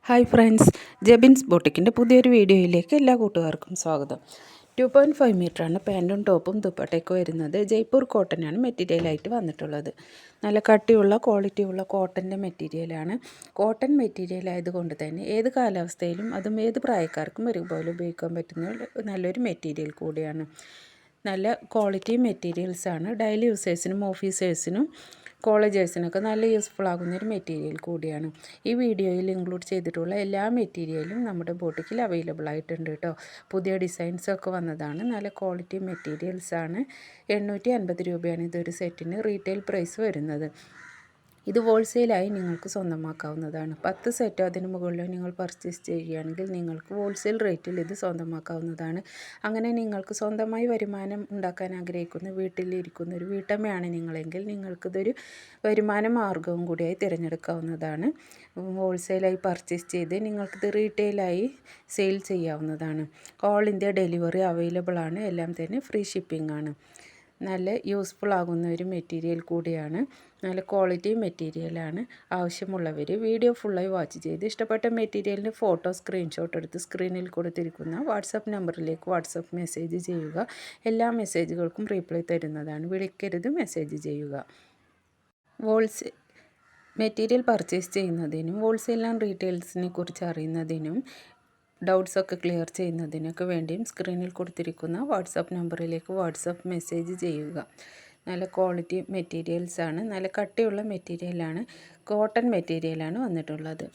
Hi friends, ജെബിൻസ് ബൊട്ടിക്കിൻ്റെ പുതിയൊരു വീഡിയോയിലേക്ക് എല്ലാ കൂട്ടുകാർക്കും സ്വാഗതം. 2.5 മീറ്ററാണ് പാൻറ്റും ടോപ്പും ദുപ്പട്ടയൊക്കെ വരുന്നത്. ജയ്പൂർ കോട്ടനാണ് മെറ്റീരിയലായിട്ട് വന്നിട്ടുള്ളത്. നല്ല കട്ടിയുള്ള ക്വാളിറ്റിയുള്ള കോട്ടൻ്റെ മെറ്റീരിയലാണ്. കോട്ടൺ മെറ്റീരിയൽ ആയതുകൊണ്ട് തന്നെ ഏത് കാലാവസ്ഥയിലും അതും ഏത് പ്രായക്കാർക്കും ഒരുപോലെ ഉപയോഗിക്കാൻ പറ്റുന്ന നല്ലൊരു മെറ്റീരിയൽ കൂടിയാണ്. നല്ല ക്വാളിറ്റി മെറ്റീരിയൽസാണ്. ഡെയിലി യൂസേഴ്സിനും ഓഫീസേഴ്സിനും കോളേജേഴ്സിനൊക്കെ നല്ല യൂസ്ഫുൾ ആകുന്നൊരു മെറ്റീരിയൽ കൂടിയാണ്. ഈ വീഡിയോയിൽ ഇൻക്ലൂഡ് ചെയ്തിട്ടുള്ള എല്ലാ മെറ്റീരിയലും നമ്മുടെ ബോട്ടിക്കിൽ അവൈലബിൾ ആയിട്ടുണ്ട് കേട്ടോ. പുതിയ ഡിസൈൻസൊക്കെ വന്നതാണ്. നല്ല ക്വാളിറ്റി മെറ്റീരിയൽസാണ്. 850 രൂപയാണ് ഇതൊരു സെറ്റിന് റീറ്റെയിൽ പ്രൈസ് വരുന്നത്. ഇത് ഹോൾസെയിലായി നിങ്ങൾക്ക് സ്വന്തമാക്കാവുന്നതാണ്. 10 സെറ്റോ അതിന് മുകളിലോ നിങ്ങൾ പർച്ചേസ് ചെയ്യുകയാണെങ്കിൽ നിങ്ങൾക്ക് ഹോൾസെയിൽ റേറ്റിൽ ഇത് സ്വന്തമാക്കാവുന്നതാണ്. അങ്ങനെ നിങ്ങൾക്ക് സ്വന്തമായി വരുമാനം ഉണ്ടാക്കാൻ ആഗ്രഹിക്കുന്ന വീട്ടിലിരിക്കുന്ന ഒരു വീട്ടമ്മയാണ് നിങ്ങളെങ്കിൽ നിങ്ങൾക്കിതൊരു വരുമാന മാർഗവും കൂടിയായി തിരഞ്ഞെടുക്കാവുന്നതാണ്. ഹോൾസെയിലായി പർച്ചേസ് ചെയ്ത് നിങ്ങൾക്കിത് റീറ്റെയിലായി സെയിൽ ചെയ്യാവുന്നതാണ്. ഓൾ ഇന്ത്യ ഡെലിവറി അവൈലബിൾ ആണ്. എല്ലാം തന്നെ ഫ്രീ ഷിപ്പിംഗ് ആണ്. നല്ല യൂസ്ഫുൾ ആകുന്ന ഒരു മെറ്റീരിയൽ കൂടിയാണ്. നല്ല ക്വാളിറ്റി മെറ്റീരിയലാണ്. ആവശ്യമുള്ളവർ വീഡിയോ ഫുള്ളായി വാച്ച് ചെയ്ത് ഇഷ്ടപ്പെട്ട മെറ്റീരിയലിൻ്റെ ഫോട്ടോ സ്ക്രീൻഷോട്ട് എടുത്ത് സ്ക്രീനിൽ കൊടുത്തിരിക്കുന്ന വാട്സപ്പ് നമ്പറിലേക്ക് വാട്സപ്പ് മെസ്സേജ് ചെയ്യുക. എല്ലാ മെസ്സേജുകൾക്കും റീപ്ലൈ തരുന്നതാണ്. വിളിക്കരുത്, മെസ്സേജ് ചെയ്യുക. മെറ്റീരിയൽ പർച്ചേസ് ചെയ്യുന്നതിനും ഹോൾസെയിൽ ആൻഡ് റീറ്റെയിൽസിനെ കുറിച്ച് അറിയുന്നതിനും ഡൗട്ട്സൊക്കെ ക്ലിയർ ചെയ്യുന്നതിനൊക്കെ വേണ്ടിയും സ്ക്രീനിൽ കൊടുത്തിരിക്കുന്ന വാട്സപ്പ് നമ്പറിലേക്ക് വാട്സപ്പ് മെസ്സേജ് ചെയ്യുക. നല്ല ക്വാളിറ്റി മെറ്റീരിയൽസാണ്. നല്ല കട്ടിയുള്ള മെറ്റീരിയലാണ്. കോട്ടൺ മെറ്റീരിയലാണ് വന്നിട്ടുള്ളത്.